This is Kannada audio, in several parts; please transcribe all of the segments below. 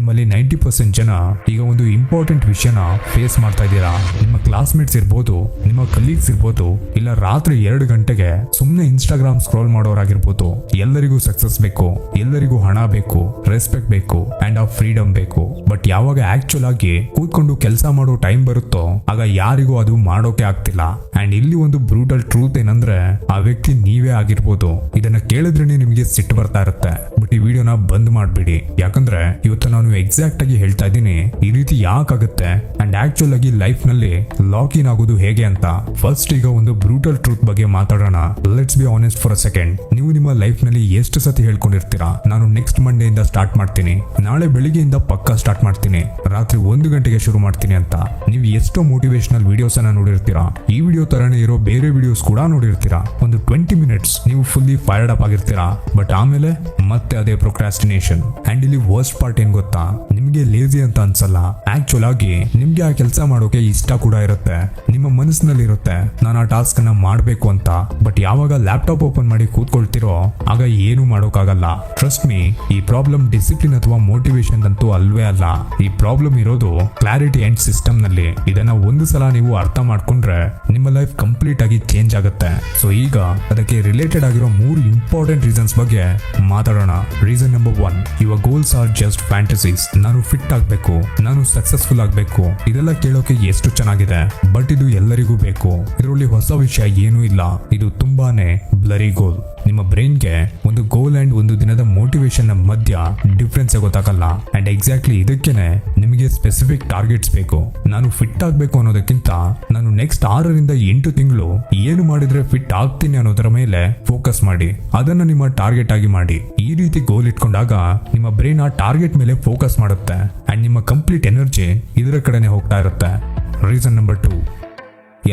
ನಿಮ್ಮಲ್ಲಿ 90% ಜನ ಈಗ ಒಂದು ಇಂಪಾರ್ಟೆಂಟ್ ವಿಷಯನ ಫೇಸ್ ಮಾಡ್ತಾ ಇದ್ದೀರಾ. ನಿಮ್ಮ ಕ್ಲಾಸ್ಮೇಟ್ಸ್ ಇರ್ಬೋದು, ನಿಮ್ಮ ಕಲೀಗ್ಸ್ ಇರ್ಬೋದು, ಇಲ್ಲ ರಾತ್ರಿ 2 ಗಂಟೆಗೆ ಸುಮ್ಮನೆ ಇನ್ಸ್ಟಾಗ್ರಾಮ್ ಸ್ಕ್ರೋಲ್ ಮಾಡೋರಾಗಿರ್ಬೋದು. ಎಲ್ಲರಿಗೂ ಸಕ್ಸಸ್ ಬೇಕು, ಎಲ್ಲರಿಗೂ ಹಣ ಬೇಕು, ರೆಸ್ಪೆಕ್ಟ್ ಬೇಕು ಅಂಡ್ ಆ ಫ್ರೀಡಮ್ ಬೇಕು. ಬಟ್ ಯಾವಾಗ ಆಕ್ಚುಲ್ ಆಗಿ ಕೂತ್ಕೊಂಡು ಕೆಲಸ ಮಾಡೋ ಟೈಮ್ ಬರುತ್ತೋ ಆಗ ಯಾರಿಗೂ ಅದು ಮಾಡೋಕೆ ಆಗ್ತಿಲ್ಲ. ಅಂಡ್ ಇಲ್ಲಿ ಒಂದು ಬ್ರೂಟಲ್ ಟ್ರೂತ್ ಏನಂದ್ರೆ ಆ ವ್ಯಕ್ತಿ ನೀವೇ ಆಗಿರ್ಬೋದು. ಇದನ್ನ ಕೇಳಿದ್ರೇನೆ ನಿಮಗೆ ಸಿಟ್ಟು ಬರ್ತಾ ಇರುತ್ತೆ. ಬಟ್ ಈ ವಿಡಿಯೋನ ಬಂದ್ ಮಾಡ್ಬಿಡಿ, ಯಾಕಂದ್ರೆ ಇವತ್ತು ನಾನು ಎಕ್ಸಾಕ್ಟ್ ಆಗಿ ಹೇಳ್ತಾ ಇದ್ದೀನಿ ಈ ರೀತಿ ಯಾಕಾಗುತ್ತೆ ಅಂಡ್ ಆಕ್ಚುಲ್ ಆಗಿ ಲೈಫ್ ನಲ್ಲಿ ಲಾಕ್ ಇನ್ ಆಗೋದು ಹೇಗೆ ಅಂತ. ಫಸ್ಟ್ ಈಗ ಒಂದು ಬ್ರೂಟಲ್ ಟ್ರೂತ್ ಬಗ್ಗೆ ಮಾತಾಡೋಣ. Let's be honest for a second. ನೀವು ನಿಮ್ಮ ಲೈಫ್ ನಲ್ಲಿ ಎಷ್ಟು ಸತಿ ಹೇಳ್ಕೊಂಡಿರ್ತೀರಾ, ನಾನು ನೆಕ್ಸ್ಟ್ ಮಂಡೇ ಇಂದ ಸ್ಟಾರ್ಟ್ ಮಾಡ್ತೀನಿ, ನಾಳೆ ಬೆಳಿಗ್ಗೆಯಿಂದ ಪಕ್ಕಾ ಸ್ಟಾರ್ಟ್ ಮಾಡ್ತೀನಿ, ರಾತ್ರಿ 1 ಗಂಟೆಗೆ ಶುರು ಮಾಡ್ತೀನಿ ಅಂತ. ನೀವು ಎಷ್ಟೋ ಮೋಟಿವೇಶನಲ್ ವಿಡಿಯೋಸ್ ಅನ್ನ ನೋಡಿರ್ತೀರಾ. ಈ ವಿಡಿಯೋ ತರನೇ ಇರೋ ಬೇರೆ ವಿಡಿಯೋಸ್ ಕೂಡ ನೋಡಿರ್ತೀರಾ. ಒಂದು 20 ಮಿನಿಟ್ಸ್ ನೀವು ಫುಲ್ಲಿ ಫೈರ್ಡ್ ಅಪ್ ಆಗಿರ್ತೀರಾ. ಬಟ್ ಆಮೇಲೆ ಮತ್ತೆ ಅದೇ ಪ್ರೊಕ್ರಾಸ್ಟಿನೇಷನ್. ಅಂಡ್ ಇಲ್ಲಿ ವರ್ಸ್ಟ್ ಪಾರ್ಟ್ ಏನ್ ಗೊತ್ತಾ, ನಿಮ್ಗೆ ಲೇಜಿ ಅಂತ ಅನ್ಸಲ್ಲ. ಆಕ್ಚುಲ್ ಆಗಿ ನಿಮ್ಗೆ ಆ ಕೆಲಸ ಮಾಡೋಕೆ ಇಷ್ಟ ಕೂಡ ಇರುತ್ತೆ. ನಿಮ್ಮ ಮನಸ್ಸಿನಲ್ಲಿ ಇರುತ್ತೆ ನಾನು ಆ ಟಾಸ್ಕ್ ಅನ್ನ ಮಾಡ್ಬೇಕು ಅಂತ. ಬಟ್ ಯಾವಾಗ ಲ್ಯಾಪ್ಟಾಪ್ ಓಪನ್ ಮಾಡಿ ಕೂತ್ಕೊಳ್ತಿರೋ ಆಗ ಏನು ಮಾಡೋಕ್ಕಾಗಲ್ಲ. ಟ್ರಸ್ಟ್ ಮೀ, ಈ ಪ್ರಾಬ್ಲಮ್ ಡಿಸಿಪ್ಲಿನ್ ಅಥವಾ ಮೋಟಿವೇಶನ್ ಅಂತೂ ಅಲ್ವೇ ಅಲ್ಲ. ಈ ಪ್ರಾಬ್ಲಮ್ ಇರೋದು ಕ್ಲಾರಿಟಿ ಅಂಡ್ ಸಿಸ್ಟಮ್ ನಲ್ಲಿ. ಇದನ್ನ ಒಂದು ಸಲ ನೀವು ಅರ್ಥ ಮಾಡ್ಕೊಂಡ್ರೆ ನಿಮ್ಮ ಲೈಫ್ ಕಂಪ್ಲೀಟ್ ಆಗಿ ಚೇಂಜ್ ಆಗುತ್ತೆ. ಸೊ ಈಗ ಅದಕ್ಕೆ ರಿಲೇಟೆಡ್ ಆಗಿರೋ 3 ಇಂಪಾರ್ಟೆಂಟ್ ರೀಸನ್ಸ್ ಬಗ್ಗೆ ಮಾತಾಡೋಣ. Reason number 1, your goals are just fantasies. ನಾನು ಫಿಟ್ ಆಗ್ಬೇಕು, ನಾನು ಸಕ್ಸಸ್ಫುಲ್ ಆಗ್ಬೇಕು, ಇದೆಲ್ಲ ಕೇಳೋಕೆ ಎಷ್ಟು ಚೆನ್ನಾಗಿದೆ. ಬಟ್ ಇದು ಎಲ್ಲರಿಗೂ ಬೇಕು. ಇದರಲ್ಲಿ ಹೊಸ ವಿಷಯ ಏನೂ ಇಲ್ಲ. ಇದು ತುಂಬಾನೇ ಬ್ಲರಿ ಗೋಲ್. ನಿಮ್ಮ ಬ್ರೈನ್ಗೆ ಒಂದು ಗೋಲ್ ಅಂಡ್ ಒಂದು ದಿನದ ಮೋಟಿವೇಶನ್ ಮಧ್ಯ ಡಿಫ್ರೆನ್ಸ್ ಗೊತ್ತಾಗಲ್ಲ. ಅಂಡ್ ಎಕ್ಸಾಕ್ಟ್ಲಿ ಇದಕ್ಕೇನೆ ನಿಮಗೆ ಸ್ಪೆಸಿಫಿಕ್ ಟಾರ್ಗೆಟ್ಸ್ ಬೇಕು. ನಾನು ಫಿಟ್ ಆಗ್ಬೇಕು ಅನ್ನೋದಕ್ಕಿಂತ ನಾನು ನೆಕ್ಸ್ಟ್ 6 ರಿಂದ 8 ತಿಂಗಳು ಏನು ಮಾಡಿದ್ರೆ ಫಿಟ್ ಆಗ್ತೀನಿ ಅನ್ನೋದರ ಮೇಲೆ ಫೋಕಸ್ ಮಾಡಿ. ಅದನ್ನ ನಿಮ್ಮ ಟಾರ್ಗೆಟ್ ಆಗಿ ಮಾಡಿ. ಈ ರೀತಿ ಗೋಲ್ ಇಟ್ಕೊಂಡಾಗ ನಿಮ್ಮ ಬ್ರೈನ್ ಆ ಟಾರ್ಗೆಟ್ ಮೇಲೆ ಫೋಕಸ್ ಮಾಡುತ್ತೆ ಅಂಡ್ ನಿಮ್ಮ ಕಂಪ್ಲೀಟ್ ಎನರ್ಜಿ ಇದರ ಕಡೆನೆ ಹೋಗ್ತಾ ಇರುತ್ತೆ. ರೀಸನ್ ನಂಬರ್ 2,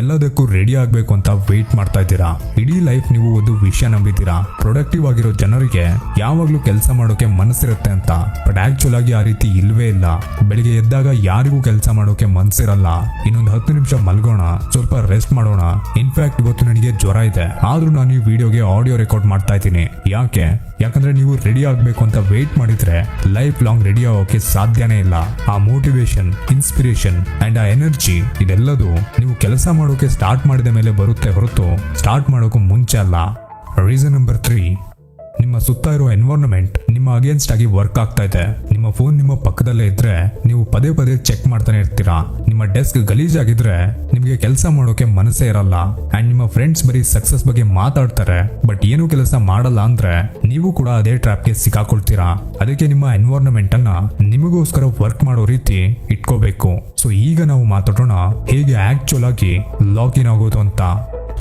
ಎಲ್ಲದಕ್ಕೂ ರೆಡಿ ಆಗ್ಬೇಕು ಅಂತ ವೇಟ್ ಮಾಡ್ತಾ ಇದ್ದೀರಾ. ಇಡೀ ಲೈಫ್ ನೀವು ಒಂದು ವಿಷಯ ನಂಬಿದ್ದೀರಾ, ಪ್ರೊಡಕ್ಟಿವ್ ಆಗಿರೋ ಜನರಿಗೆ ಯಾವಾಗ್ಲೂ ಕೆಲಸ ಮಾಡೋಕೆ ಮನಸ್ಸಿರುತ್ತೆ ಅಂತ. ಬಟ್ ಆಕ್ಚುಲ್ ಆಗಿ ಆ ರೀತಿ ಇಲ್ವೇ ಇಲ್ಲ. ಬೆಳಿಗ್ಗೆ ಎದ್ದಾಗ ಯಾರಿಗೂ ಕೆಲಸ ಮಾಡೋಕೆ ಮನಸ್ಸಿರಲ್ಲ. ಇನ್ನೊಂದು 10 ನಿಮಿಷ ಮಲ್ಗೋಣ, ಸ್ವಲ್ಪ ರೆಸ್ಟ್ ಮಾಡೋಣ. ಇನ್ಫ್ಯಾಕ್ಟ್ ಇವತ್ತು ನನಗೆ ಜ್ವರ ಇದೆ, ಆದ್ರೂ ನಾನು ಈ ವಿಡಿಯೋಗೆ ಆಡಿಯೋ ರೆಕಾರ್ಡ್ ಮಾಡ್ತಾ ಇದ್ದೀನಿ. ಯಾಕಂದ್ರೆ ನೀವು ರೆಡಿ ಆಗ್ಬೇಕು ಅಂತ ವೇಟ್ ಮಾಡಿದ್ರೆ ಲೈಫ್ ಲಾಂಗ್ ರೆಡಿ ಆಗೋಕೆ ಸಾಧ್ಯನೇ ಇಲ್ಲ. ಆ ಮೋಟಿವೇಶನ್, ಇನ್ಸ್ಪಿರೇಷನ್ ಅಂಡ್ ಆ ಎನರ್ಜಿ ಇದೆಲ್ಲದು ನೀವು ಕೆಲಸ ಮಾಡೋಕೆ ಸ್ಟಾರ್ಟ್ ಮಾಡಿದ ಮೇಲೆ ಬರುತ್ತೆ ಹೊರತು ಸ್ಟಾರ್ಟ್ ಮಾಡೋಕೆ ಮುಂಚೆ ಅಲ್ಲ. ರೀಸನ್ ನಂಬರ್ 3, ನಿಮ್ಮ ಸುತ್ತ ಇರೋ ಎನ್ವೈರನ್ಮೆಂಟ್ ನಿಮ್ಮ ಅಗೇನ್ಸ್ಟ್ ಆಗಿ ವರ್ಕ್ ಆಗ್ತಾ ಇದೆ. ನಿಮ್ಮ ಫೋನ್ ನಿಮ್ಮ ಪಕ್ಕದಲ್ಲೇ ಇದ್ರೆ ನೀವು ಪದೇ ಪದೇ ಚೆಕ್ ಮಾಡ್ತಾನೆ ಇರ್ತೀರಾ. ನಿಮ್ಮ ಡೆಸ್ಕ್ ಗಲೀಜಾಗಿದ್ರೆ ನಿಮಗೆ ಕೆಲಸ ಮಾಡೋಕೆ ಮನಸ್ಸೇ ಇರಲ್ಲ. ಅಂಡ್ ನಿಮ್ಮ ಫ್ರೆಂಡ್ಸ್ ಬರೀ ಸಕ್ಸಸ್ ಬಗ್ಗೆ ಮಾತಾಡ್ತಾರೆ ಬಟ್ ಏನು ಕೆಲಸ ಮಾಡಲ್ಲ ಅಂದ್ರೆ ನೀವು ಕೂಡ ಅದೇ ಟ್ರ್ಯಾಪ್ಗೆ ಸಿಕ್ಕಾಕೊಳ್ತೀರಾ. ಅದಕ್ಕೆ ನಿಮ್ಮ ಎನ್ವೈರನ್ಮೆಂಟ್ ಅನ್ನ ನಿಮಗೋಸ್ಕರ ವರ್ಕ್ ಮಾಡೋ ರೀತಿ ಇಟ್ಕೋಬೇಕು. ಸೊ ಈಗ ನಾವು ಮಾತಾಡೋಣ ಹೇಗೆ ಆಕ್ಚುಲ್ ಆಗಿ ಲಾಕ್ ಇನ್ ಆಗೋದು ಅಂತ.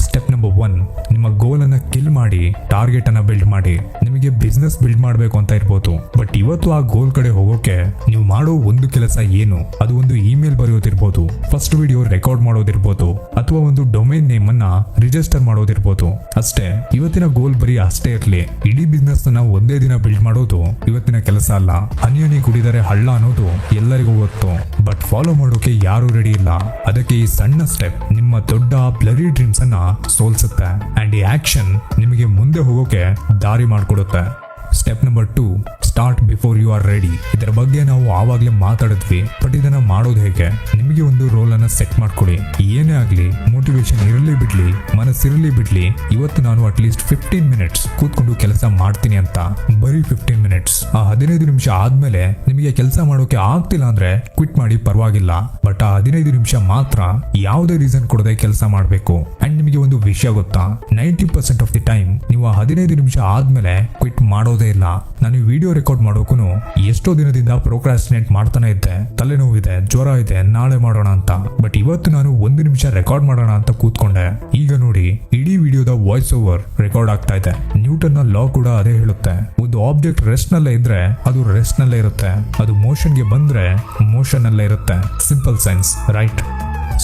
ಸ್ಟೆಪ್ ನಂಬರ್ 1, ನಿಮ್ಮ ಗೋಲ್ ಅನ್ನ ಕಿಲ್ ಮಾಡಿ ಟಾರ್ಗೆಟ್ ಅನ್ನ ಬಿಲ್ಡ್ ಮಾಡಿ. ನಿಮಗೆ ಬಿಸ್ನೆಸ್ ಬಿಲ್ಡ್ ಮಾಡಬೇಕು ಅಂತ ಇರ್ಬೋದು, ಬಟ್ ಇವತ್ತು ಆ ಗೋಲ್ ಕಡೆ ಹೋಗೋಕೆ ನೀವು ಮಾಡೋ ಒಂದು ಕೆಲಸ ಏನು? ಅದು ಒಂದು ಇಮೇಲ್ ಬರೆಯೋದಿರ್ಬೋದು, ಫಸ್ಟ್ ವಿಡಿಯೋ ರೆಕಾರ್ಡ್ ಮಾಡೋದಿರ್ಬೋದು, ಅಥವಾ ಒಂದು ಡೊಮೈನ್ ನೇಮ್ ಅನ್ನ ರಿಜಿಸ್ಟರ್ ಮಾಡೋದಿರ್ಬೋದು. ಅಷ್ಟೇ. ಇವತ್ತಿನ ಗೋಲ್ ಬರೀ ಅಷ್ಟೇ ಇರ್ಲಿ. ಇಡೀ ಬಿಸ್ನೆಸ್ ನ ಒಂದೇ ದಿನ ಬಿಲ್ಡ್ ಮಾಡೋದು ಇವತ್ತಿನ ಕೆಲಸ ಅಲ್ಲ. ಹನಿ ಕುಡಿದರೆ ಹಳ್ಳ ಅನ್ನೋದು ಎಲ್ಲರಿಗೂ ಗೊತ್ತು, ಬಟ್ ಫಾಲೋ ಮಾಡೋಕೆ ಯಾರು ರೆಡಿ ಇಲ್ಲ. ಅದಕ್ಕೆ ಈ ಸಣ್ಣ ಸ್ಟೆಪ್ ನಿಮ್ಮ ದೊಡ್ಡ ಬ್ಲರಿ ಡ್ರೀಮ್ಸ್ ಅನ್ನ ಸೋಲ್ಸುತ್ತೆ ಅಂಡ್ ಈ ಆಕ್ಷನ್ ನಿಮಗೆ ಮುಂದೆ ಹೋಗೋಕೆ ದಾರಿ ಮಾಡಿಕೊಡುತ್ತೆ. Step number 2, start before you are ready. ಇದರ ಬಗ್ಗೆ ನಾವು ಆವಾಗಲೇ ಮಾತಾಡಿದ್ವಿ, ಬಟ್ ಇದನ್ನ ಮಾಡೋದು ಹೇಗೆ? ನಿಮಗೆ ಒಂದು ರೋಲ್ ಅನ್ನ ಸೆಟ್ ಮಾಡ್ಕೊಳ್ಳಿ. ಏನೇ ಆಗ್ಲಿ, ಮೋಟಿವೇಶನ್ ಇರಲಿ ಬಿಡ್ಲಿ, ಮನಸ್ಸಿರಲಿ ಬಿಡ್ಲಿ, ಇವತ್ತು ನಾನು ಅಟ್ಲೀಸ್ಟ್ 15 ಮಿನಿಟ್ಸ್ ಕೂತ್ಕೊಂಡು ಕೆಲಸ ಮಾಡ್ತೀನಿ ಅಂತ. ಬರೀ 15 ಮಿನಿಟ್ಸ್. ಆ 15 ನಿಮಿಷ ಆದ್ಮೇಲೆ ನಿಮಗೆ ಕೆಲಸ ಮಾಡೋಕೆ ಆಗ್ತಿಲ್ಲ ಅಂದ್ರೆ ಕ್ವಿಟ್ ಮಾಡಿ, ಪರವಾಗಿಲ್ಲ. ಬಟ್ ಆ 15 ನಿಮಿಷ ಮಾತ್ರ ಯಾವುದೇ ರೀಸನ್ ಕೊಡದೆ ಕೆಲಸ ಮಾಡಬೇಕು. ಅಂಡ್ ನಿಮಗೆ ಒಂದು ವಿಷಯ ಗೊತ್ತಾ, 90% ಆಫ್ ದಿ ಟೈಮ್ ನೀವು ಆ 15 ನಿಮಿಷ ಆದ್ಮೇಲೆ ಕ್ವಿಟ್ ಮಾಡೋದೇ ಇಲ್ಲ. ನಾನು ಈ ವಿಡಿಯೋ ರೆಕಾರ್ಡ್ ಮಾಡೋಕು ಎಷ್ಟೋ ದಿನದಿಂದ ಪ್ರೋಕ್ರಾಸ್ಟಿನೇಟ್ ಮಾಡ್ತಾನೆ ಇದ್ದೆ. ತಲೆನೋವಿದೆ, ಜ್ವರ ಇದೆ, ನಾಳೆ ಮಾಡೋಣ ಅಂತ. ಬಟ್ ಇವತ್ತು ನಾನು 1 ನಿಮಿಷ ರೆಕಾರ್ಡ್ ಮಾಡೋಣ ಅಂತ ಕೂತ್ಕೊಂಡೆ. ಈಗ ನೋಡಿ, ಇಡೀ ವಿಡಿಯೋದ ವಾಯ್ಸ್ ಓವರ್ ರೆಕಾರ್ಡ್ ಆಗ್ತಾ ಇದೆ. ನ್ಯೂಟನ್ ನ ಲಾ ಕೂಡ ಅದೇ ಹೇಳುತ್ತೆ. ಒಂದು ಆಬ್ಜೆಕ್ಟ್ ರೆಸ್ಟ್ ನಲ್ಲೇ ಇದ್ರೆ ಅದು ರೆಸ್ಟ್ ನಲ್ಲೇ ಇರುತ್ತೆ, ಅದು ಮೋಷನ್ಗೆ ಬಂದ್ರೆ ಮೋಷನ್ ನಲ್ಲೇ ಇರುತ್ತೆ. Simple science, right?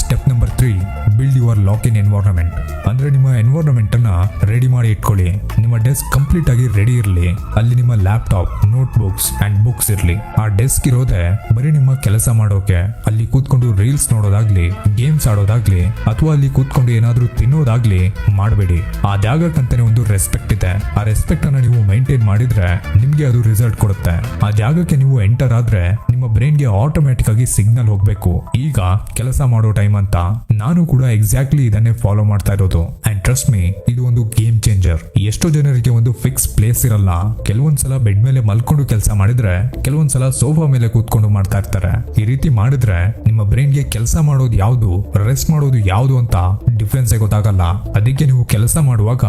Step number 3, build your lock in environment. ಅಂದ್ರೆ ನಿಮ್ಮ ಎನ್ವೈರನ್ಮೆಂಟ್ ಅನ್ನ ರೆಡಿ ಮಾಡಿ ಇಟ್ಕೊಳ್ಳಿ. ನಿಮ್ಮ ಡೆಸ್ಕ್ ಕಂಪ್ಲೀಟ್ ಆಗಿ ರೆಡಿ ಇರಲಿ. ಅಲ್ಲಿ ನಿಮ್ಮ laptop, note books and books ಇರಲಿ. ಆ ಡೆಸ್ಕ್ ಇರೋದೇ ಬರೀ ನಿಮ್ಮ ಕೆಲಸ ಮಾಡೋಕೆ. ಅಲ್ಲಿ ಕೂತ್ಕೊಂಡು ರೀಲ್ಸ್ ನೋಡೋದಾಗ್ಲಿ, ಗೇಮ್ಸ್ ಆಡೋದಾಗ್ಲಿ ಅಥವಾ ಅಲ್ಲಿ ಕೂತ್ಕೊಂಡು ಏನಾದ್ರೂ ತಿನ್ನೋದಾಗ್ಲಿ ಮಾಡಬೇಡಿ. ಆ ಜಾಗಕ್ಕಂತಾನೆ ಒಂದು ರೆಸ್ಪೆಕ್ಟ್ ಇದೆ. ಆ ರೆಸ್ಪೆಕ್ಟ್ ಅನ್ನ ನೀವು ಮೈಂಟೈನ್ ಮಾಡಿದ್ರೆ ನಿಮ್ಗೆ ಅದು ರಿಸಲ್ಟ್ ಕೊಡುತ್ತೆ. ಆ ಜಾಗಕ್ಕೆ ನೀವು ಎಂಟರ್ ಆದ್ರೆ ನಿಮ್ಮ ಬ್ರೈನ್ಗೆ ಆಟೋಮ್ಯಾಟಿಕ್ ಆಗಿ ಸಿಗ್ನಲ್ ಹೋಗ್ಬೇಕು, ಈಗ ಕೆಲಸ ಮಾಡೋ ಟೈಮ್ ಅಂತ. ನಾನು ಕೂಡ ಎಕ್ಸಾಕ್ಟ್ಲಿ ಇದನ್ನೇ ಫಾಲೋ ಮಾಡ್ತಾ ಇರೋದು. ಅಂಡ್ ಟ್ರಸ್ಟ್ ಮೀ, ಇದು ಒಂದು ಗೇಮ್ ಚೇಂಜರ್. ಎಷ್ಟೋ ಜನರಿಗೆ ಒಂದು ಫಿಕ್ಸ್ ಪ್ಲೇಸ್ ಇರಲ್ಲ. ಕೆಲವೊಂದ್ಸಲ ಬೆಡ್ ಮೇಲೆ ಮಲ್ಕೊಂಡು ಕೆಲಸ ಮಾಡಿದ್ರೆ, ಕೆಲವೊಂದ್ಸಲ ಸೋಫಾ ಮೇಲೆ ಕೂತ್ಕೊಂಡು ಮಾಡ್ತಾ ಇರ್ತಾರೆ. ಈ ರೀತಿ ಮಾಡಿದ್ರೆ ನಿಮ್ಮ ಬ್ರೈನ್ಗೆ ಕೆಲಸ ಮಾಡೋದು ಯಾವ್ದು, ರೆಸ್ಟ್ ಮಾಡೋದು ಯಾವ್ದು ಅಂತ ಡಿಫ್ರೆನ್ಸ್ ಗೊತ್ತಾಗಲ್ಲ. ಅದಕ್ಕೆ ನೀವು ಕೆಲಸ ಮಾಡುವಾಗ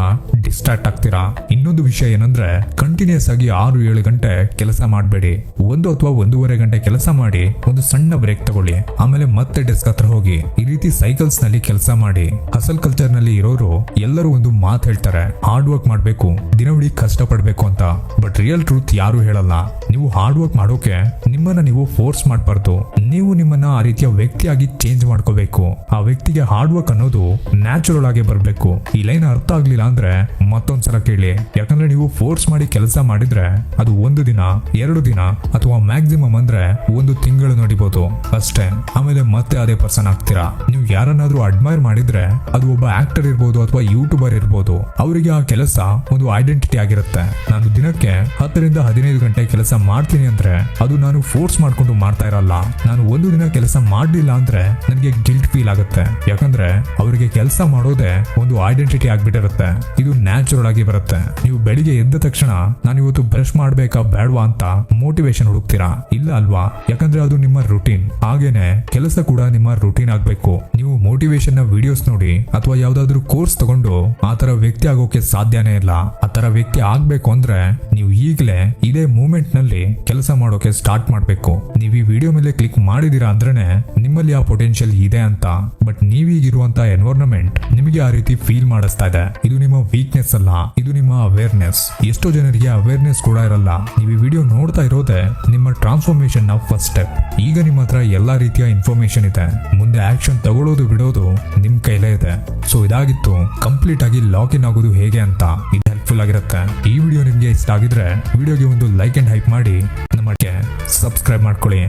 ಡಿಸ್ಟ್ರಾಕ್ಟ್ ಆಗ್ತೀರಾ. ಇನ್ನೊಂದು ವಿಷಯ ಏನಂದ್ರೆ, ಕಂಟಿನ್ಯೂಸ್ ಆಗಿ 6-7 ಗಂಟೆ ಕೆಲಸ ಮಾಡಬೇಡಿ. 1 ಅಥವಾ 1.5 ಗಂಟೆ ಕೆಲಸ ಮಾಡಿ ಒಂದು ಸಣ್ಣ ಬ್ರೇಕ್ ತಗೊಳ್ಳಿ, ಆಮೇಲೆ ಮತ್ತೆ ಡೆಸ್ಕ್ ಹತ್ರ ಹೋಗಿ. ಈ ರೀತಿ ಸೈಕಲ್ಸ್ ನಲ್ಲಿ ಕೆಲಸ ಮಾಡಿ. ಹಸಲ್ ಕಲ್ಚರ್ ನಲ್ಲಿ ಇರೋರು ಎಲ್ಲರೂ ಒಂದು ಮಾತು ಹೇಳ್ತಾರೆ, ಹಾರ್ಡ್ ವರ್ಕ್ ಮಾಡಬೇಕು, ದಿನವಿಡೀ ಕಷ್ಟ ಪಡ್ಬೇಕು ಅಂತ. ಬಟ್ ರಿಯಲ್ ಟ್ರೂತ್ ಯಾರು ಹೇಳಲ್ಲ. ನೀವು ಹಾರ್ಡ್ ವರ್ಕ್ ಮಾಡೋಕೆ ನಿಮ್ಮನ್ನ ನೀವು ಫೋರ್ಸ್ ಮಾಡಬಾರ್ದು. ನೀವು ನಿಮ್ಮನ್ನ ಆ ರೀತಿಯ ವ್ಯಕ್ತಿಯಾಗಿ ಚೇಂಜ್ ಮಾಡ್ಕೋಬೇಕು. ಆ ವ್ಯಕ್ತಿಗೆ ಹಾರ್ಡ್ ವರ್ಕ್ ಅನ್ನೋದು ನ್ಯಾಚುರಲ್ ಆಗಿ ಬರಬೇಕು. ಈ ಲೈನ್ ಅರ್ಥ ಆಗ್ಲಿಲ್ಲ ಅಂದ್ರೆ ಮತ್ತೊಂದ್ಸಲ ಕೇಳಿ. ಯಾಕಂದ್ರೆ ನೀವು ಫೋರ್ಸ್ ಮಾಡಿ ಕೆಲಸ ಮಾಡಿದ್ರೆ ಅದು 1 ದಿನ, 2 ದಿನ ಅಥವಾ ಮ್ಯಾಕ್ಸಿಮಮ್ ಅಂದ್ರೆ 1 ತಿಂಗಳು ನಡಿಬಹುದು ಅಷ್ಟೇ. ಆಮೇಲೆ ಮತ್ತೆ ಅದೇ ಪರ್ಸನ್ ಆಗ್ತೀರಾ. ನೀವು ಯಾರನ್ನಾದ್ರೂ ಅಡ್ಮೈರ್ ಮಾಡಿದ್ರೆ ಅದು ಒಬ್ಬ ಆಕ್ಟರ್ ಇರ್ಬೋದು ಅಥವಾ ಯೂಟ್ಯೂಬರ್ ಇರ್ಬೋದು. ಅವರಿಗೆ ಆ ಕೆಲಸ ಒಂದು ಐಡೆಂಟಿಟಿ ಆಗಿರುತ್ತೆ. ನಾನು ದಿನಕ್ಕೆ 10-15 ಗಂಟೆ ಕೆಲಸ ಮಾಡ್ತೀನಿ ಅಂದ್ರೆ ಅದು ನಾನು ಫೋರ್ಸ್ ಮಾಡ್ಕೊಂಡು ಮಾಡ್ತಾ ಇರಲ್ಲ. ನಾನು 1 ದಿನ ಕೆಲಸ ಮಾಡ್ಲಿಲ್ಲ ಅಂದ್ರೆ ನನಗೆ ಗಿಲ್ಟ್ ಫೀಲ್ ಆಗುತ್ತೆ. ಯಾಕಂದ್ರೆ ಅವರಿಗೆ ಕೆಲಸ ಮಾಡೋದೇ ಒಂದು ಐಡೆಂಟಿಟಿ ಆಗ್ಬಿಟ್ಟಿರುತ್ತೆ. ಇದು ನ್ಯಾಚುರಲ್ ಆಗಿ ಬರುತ್ತೆ. ನೀವು ಬೆಳಿಗ್ಗೆ ಎದ್ದ ತಕ್ಷಣ ನಾನು ಇವತ್ತು ಬ್ರಷ್ ಮಾಡ್ಬೇಕಾ ಬೇಡವಾ ಅಂತ ಮೋಟಿವೇಶನ್ ಹುಡುಕ್ತೀರಾ, ಇಲ್ಲ ಅಲ್ವಾ? ಯಾಕಂದ್ರೆ ಅದು ನಿಮ್ಮ ರುಟೀನ್. ಹಾಗೇನೆ ಕೆಲಸ ಕೂಡ ನಿಮ್ಮ ರುಟೀನ್ ಆಗ್ಬೇಕು. ನೀವು ಮೋಟಿವೇಶನ್ ನ ವಿಡಿಯೋಸ್ ನೋಡಿ ಅಥವಾ ಯಾವ್ದಾದ್ರು ಕೋರ್ಸ್ ತಗೊಂಡು ಆ ತರ ವ್ಯಕ್ತಿ ಆಗೋಕೆ ಸಾಧ್ಯನೇ ಇಲ್ಲ. ಆ ತರ ವ್ಯಕ್ತಿ ಆಗ್ಬೇಕು ಅಂದ್ರೆ ನೀವು ಈಗಲೇ ಇದೇ ಮೂಮೆಂಟ್ ನಲ್ಲಿ ಕೆಲಸ ಮಾಡೋಕೆ ಸ್ಟಾರ್ಟ್ ಮಾಡ್ಬೇಕು. ನೀವು ಈ ವಿಡಿಯೋ ಮೇಲೆ ಕ್ಲಿಕ್ ಮಾಡಿದೀರಾ ಅಂದ್ರೇನೆ ನಿಮ್ಮಲ್ಲಿ ಆ ಪೊಟೆನ್ಶಿಯಲ್ ಇದೆ ಅಂತ. ಬಟ್ ನೀವೀಗಿರುವಂತ ಎನ್ವೈರನ್ಮೆಂಟ್ ನಿಮಗೆ ಆ ರೀತಿ ಫೀಲ್ ಮಾಡಿಸ್ತಾ ಇದೆ. ಇದು ನಿಮ್ಮ ವೀಕ್ನೆಸ್ ಅಲ್ಲ, ಇದು ನಿಮ್ಮ ಅವೇರ್ನೆಸ್. ಎಷ್ಟೋ ಜನರಿಗೆ ಅವೇರ್ನೆಸ್ ಕೂಡ ಇರಲ್ಲ. ನೀವು ಈ ವಿಡಿಯೋ ನೋಡ್ತಾ ಇರೋದೇ ನಿಮ್ಮ ಟ್ರಾನ್ಸ್ಫಾರ್ಮೇಶನ್ ನ ಫಸ್ಟ್ ಸ್ಟೆಪ್. ಈಗ ನಿಮ್ಮ ಹತ್ರ ಎಲ್ಲಾ ರೀತಿಯ ಇನ್ಫಾರ್ಮೇಶನ್ ಇದೆ. ಮುಂದೆ ಆಕ್ಷನ್ ತಗೊಳ್ಳೋದು ಬಿಡೋದು ನಿಮ್ ಕೈಲೇ ಇದೆ. ಸೊ ಇದಾಗಿತ್ತು ಕಂಪ್ಲೀಟ್ ಆಗಿ ಲಾಕ್ ಇನ್ ಆಗೋದು ಹೇಗೆ ಅಂತ. ಇದು ಹೆಲ್ಪ್ಫುಲ್ ಆಗಿರುತ್ತೆ. ಈ ವಿಡಿಯೋ ನಿಮ್ಗೆ ಇಷ್ಟ ಆಗಿದ್ರೆ ವಿಡಿಯೋಗೆ ಒಂದು ಲೈಕ್ ಅಂಡ್ ಹೈಪ್ ಮಾಡಿ, ನಮಗೆ ಸಬ್ಸ್ಕ್ರೈಬ್ ಮಾಡ್ಕೊಳ್ಳಿ.